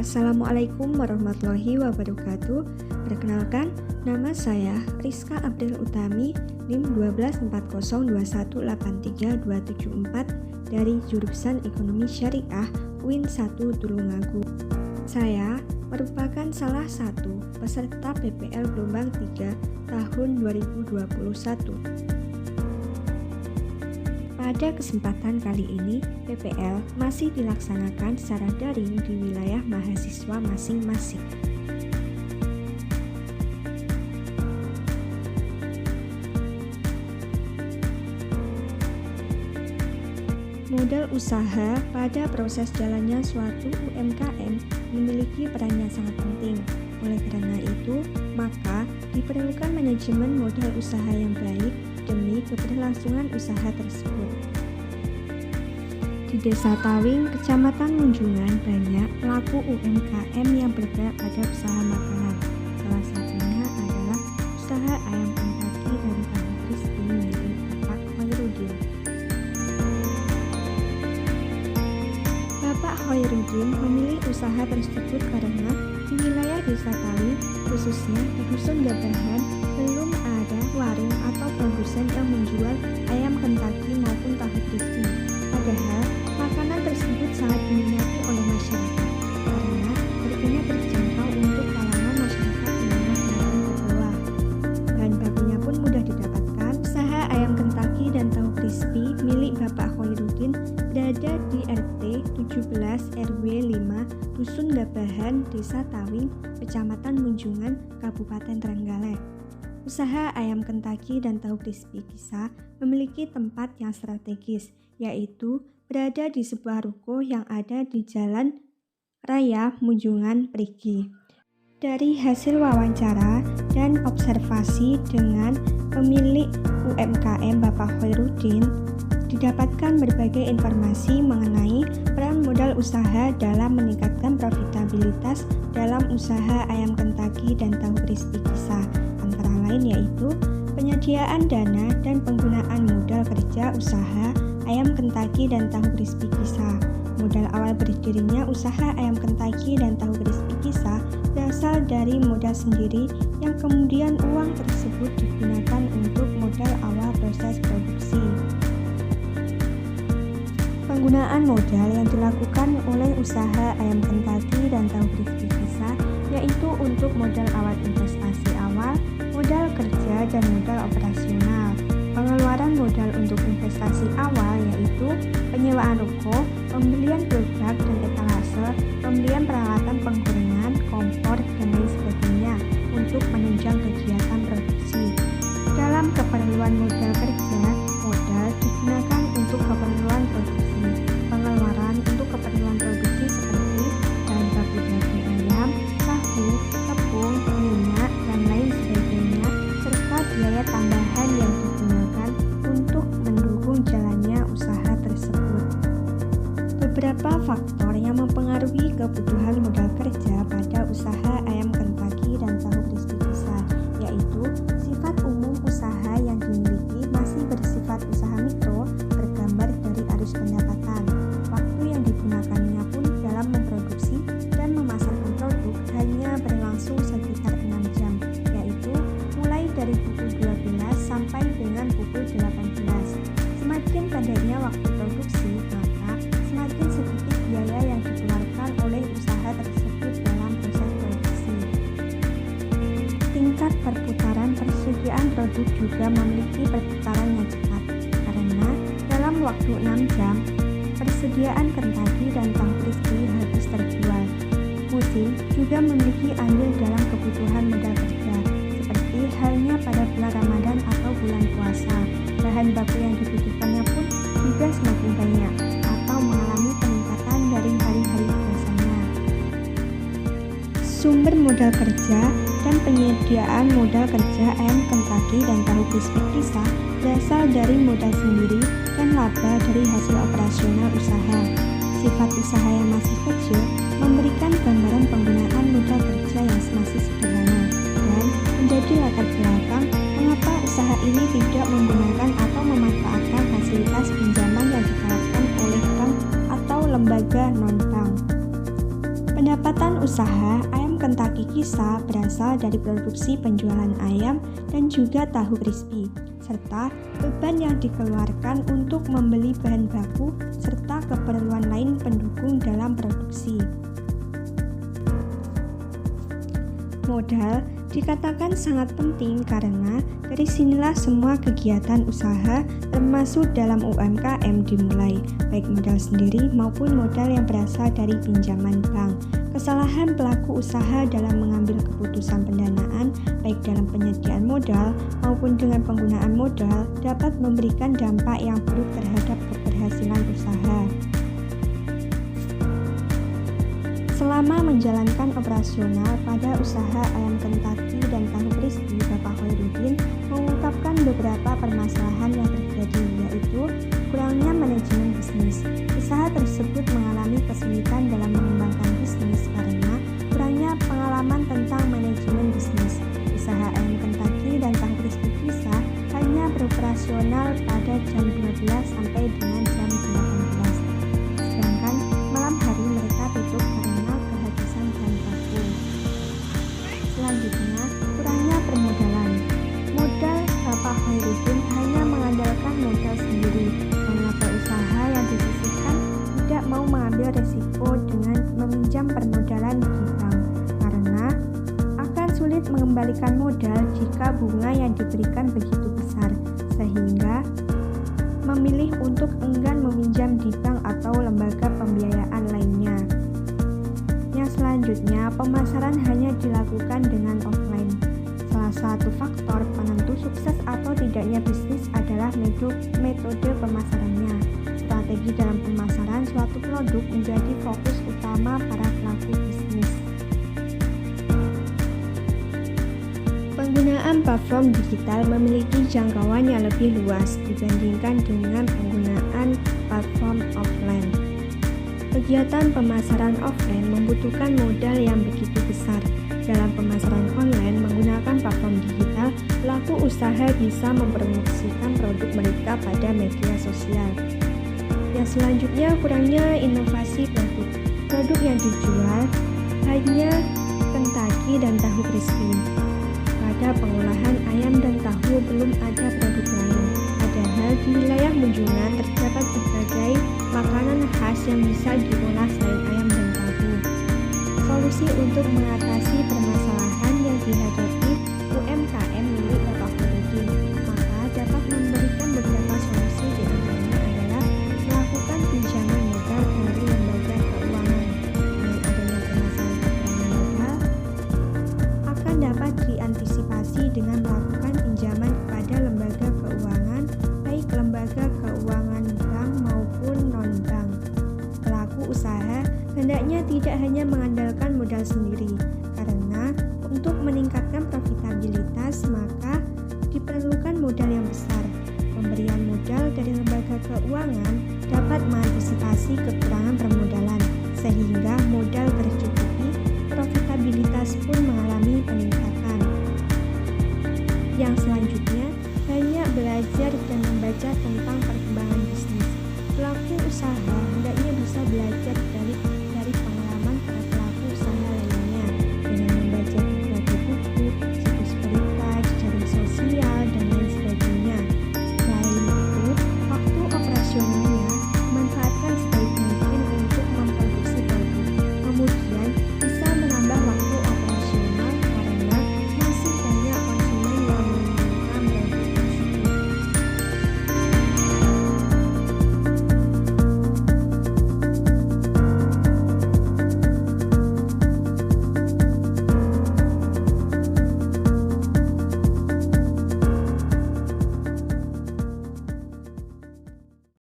Assalamualaikum warahmatullahi wabarakatuh. Perkenalkan, nama saya Rizka Abdul Utami, NIM 12402183274 dari jurusan Ekonomi Syariah UIN 1 Tulungagung. Saya merupakan salah satu peserta PPL Gelombang 3 tahun 2021. Pada kesempatan kali ini, PPL masih dilaksanakan secara daring di wilayah mahasiswa masing-masing. Modal usaha pada proses jalannya suatu UMKM memiliki peran yang sangat penting. Oleh karena itu, maka diperlukan manajemen modal usaha yang baik demi keberlangsungan usaha tersebut. Di Desa Tawing, Kecamatan Munjungan, banyak pelaku UMKM yang bergerak pada usaha makanan. Salah satunya adalah usaha ayam Kentucky dan tahu crispy milik Bapak Khoirudin. Bapak Khoirudin memilih usaha tersebut karena di wilayah Desa Tawing, khususnya di Dusun Gabahan, belum ada warung atau produsen yang menjual ayam Kentucky maupun tahu crispy. Padahal, makanan tersebut sangat diminati oleh masyarakat karena harganya terjangkau untuk kalangan masyarakat menengah maupun ke bawah. Bahan bakunya pun mudah didapatkan. Usaha ayam Kentucky dan tahu crispy milik Bapak Khoirudin berada di RT 17 RW 5 Dusun Gabahan, Desa Tawing, Kecamatan Munjungan, Kabupaten Trenggalek. Usaha ayam Kentucky dan tahu crispy Kisah memiliki tempat yang strategis, yaitu berada di sebuah ruko yang ada di Jalan Raya Munjungan Prigi. Dari hasil wawancara dan observasi dengan pemilik UMKM Bapak Khoirudin, didapatkan berbagai informasi mengenai peran modal usaha dalam meningkatkan profitabilitas dalam usaha ayam Kentucky dan tahu crispy Kisah, antara lain yaitu penyediaan dana dan penggunaan modal kerja usaha ayam Kentucky dan tahu crispy Kisah. Modal awal berdirinya usaha ayam Kentucky dan tahu crispy Kisah berasal dari modal sendiri yang kemudian uang tersebut digunakan untuk modal awal proses produksi. Penggunaan modal yang dilakukan oleh usaha ayam Kentucky dan tahu crispy Kisah yaitu untuk modal awal investasi awal, modal kerja, dan modal operasional. Pengeluaran modal untuk investasi awal yaitu penyewaan ruko, pembelian produk dan etalase, pembelian peralatan penggorengan, kompor, dan lain sebagainya untuk menunjang kegiatan produksi. Dalam keperluan modal kerja, modal digunakan untuk keperluan produksi. Pengeluaran untuk keperluan produksi seperti bahan baku daging ayam, tahu, tepung, minyak, dan lain sebagainya, serta biaya tambahan yang digunakan untuk mendukung jalannya usaha tersebut. Beberapa faktor yang mempengaruhi kebutuhan modal kerja pada usaha ayam Kentucky dan tahu crispy Kisah, yaitu sifat umum usaha yang dimiliki masih bersifat usaha mikro, bergambar dari arus pendapatan. Waktu yang digunakannya pun dalam memproduksi dan memasarkan produk hanya berlangsung sekitar 6 jam, yaitu mulai dari pukul 12 sampai dengan pukul 18. Semakin pendeknya waktu produksi, maka semakin sedikit biaya yang dikeluarkan oleh usaha tersebut dalam proses produksi. Tingkat perputaran persediaan produk juga memiliki perputaran yang cepat, karena dalam waktu 6 jam, persediaan Kentucky dan tahu crispy habis terjual. Musim juga memiliki andil dalam kebutuhan modal kerja, seperti halnya pada bulan Ramadan atau bulan puasa. Bahan baku yang dibutuhkannya pun juga semakin banyak atau mengalami peningkatan dari hari-hari biasanya. Sumber modal kerja dan penyediaan modal kerja ayam Kentucky dan tahu crispy Kisah berasal dari modal sendiri dan laba dari hasil operasional usaha. Sifat usaha yang masih kecil memberikan gambaran penggunaan modal kerja yang masih sederhana dan menjadi latar belakang mengapa usaha ini tidak menggunakan atau memanfaatkan fasilitas pinjaman yang ditawarkan oleh bank atau lembaga non-bank. Pendapatan usaha ayam Kentucky Kisah berasal dari produksi penjualan ayam dan juga tahu crispy, serta beban yang dikeluarkan untuk membeli bahan baku serta keperluan lain pendukung dalam produksi. Modal dikatakan sangat penting karena dari sinilah semua kegiatan usaha termasuk dalam UMKM dimulai, baik modal sendiri maupun modal yang berasal dari pinjaman bank. Kesalahan pelaku usaha dalam mengambil keputusan pendanaan, baik dalam penyediaan modal maupun dengan penggunaan modal, dapat memberikan dampak yang buruk terhadap keberhasilan usaha. Selama menjalankan operasional pada usaha ayam Kentucky dan tahu crispy, Bapak Khairuddin mengungkapkan beberapa permasalahan yang terjadi, yaitu kurangnya manajemen bisnis. Usaha tersebut mengalami kesulitan dalam mengembangkan bisnis karena kurangnya pengalaman tentang manajemen bisnis. Usaha ayam Kentucky dan tahu crispy Kisah hanya beroperasional pada jam 12 sampai dengan jam 18. Sedangkan malam hari mereka tutup karena kehabisan bahan baku. Selanjutnya, kurangnya permodalan. Modal Bapak Khairuddin hanya mengandalkan modal sendiri. Pelaku usaha yang disisihkan tidak mau mengambil resiko dengan meminjam permodalan di bank karena akan sulit mengembalikan modal jika bunga yang diberikan begitu besar, sehingga memilih untuk enggan meminjam di bank atau lembaga pembiayaan lainnya. Yang selanjutnya, pemasaran hanya dilakukan dengan offline. Salah satu faktor penentu sukses atau tidaknya bisnis adalah metode pemasarannya. Strategi dalam pemasaran suatu produk menjadi fokus utama para pelaku bisnis. Penggunaan platform digital memiliki jangkauan yang lebih luas dibandingkan dengan penggunaan platform offline. Kegiatan pemasaran offline membutuhkan modal yang begitu besar. Dalam pemasaran online menggunakan platform digital, pelaku usaha bisa mempromosikan produk mereka pada media sosial. Yang selanjutnya, kurangnya inovasi produk. Produk yang dijual hanya Kentucky dan tahu crispy. Pada pengolahan ayam dan tahu belum ada produk lain. Padahal di wilayah Menjunan terdapat berbagai makanan khas yang bisa diolah selain ayam dan tahu. Solusi untuk mengatasi permasalahan yang dihadapi UMKM milik Bapak Khairuddin, maka dapat memberikan beberapa solusi, di antaranya adalah melakukan pinjaman modal dari lembaga keuangan. Dengan adanya permasalahan kekurangan modal akan dapat diantisipasi dengan melakukan pinjaman kepada lembaga keuangan, baik lembaga keuangan bank maupun non-bank. Pelaku usaha hendaknya tidak hanya mengandalkan modal sendiri, karena untuk meningkatkan profitabilitas maka diperlukan modal yang besar. Pemberian modal dari lembaga keuangan dapat mengantisipasi kekurangan permodalan, sehingga modal tercukupi, profitabilitas pun mengalami peningkatan. Yang selanjutnya, banyak belajar dan membaca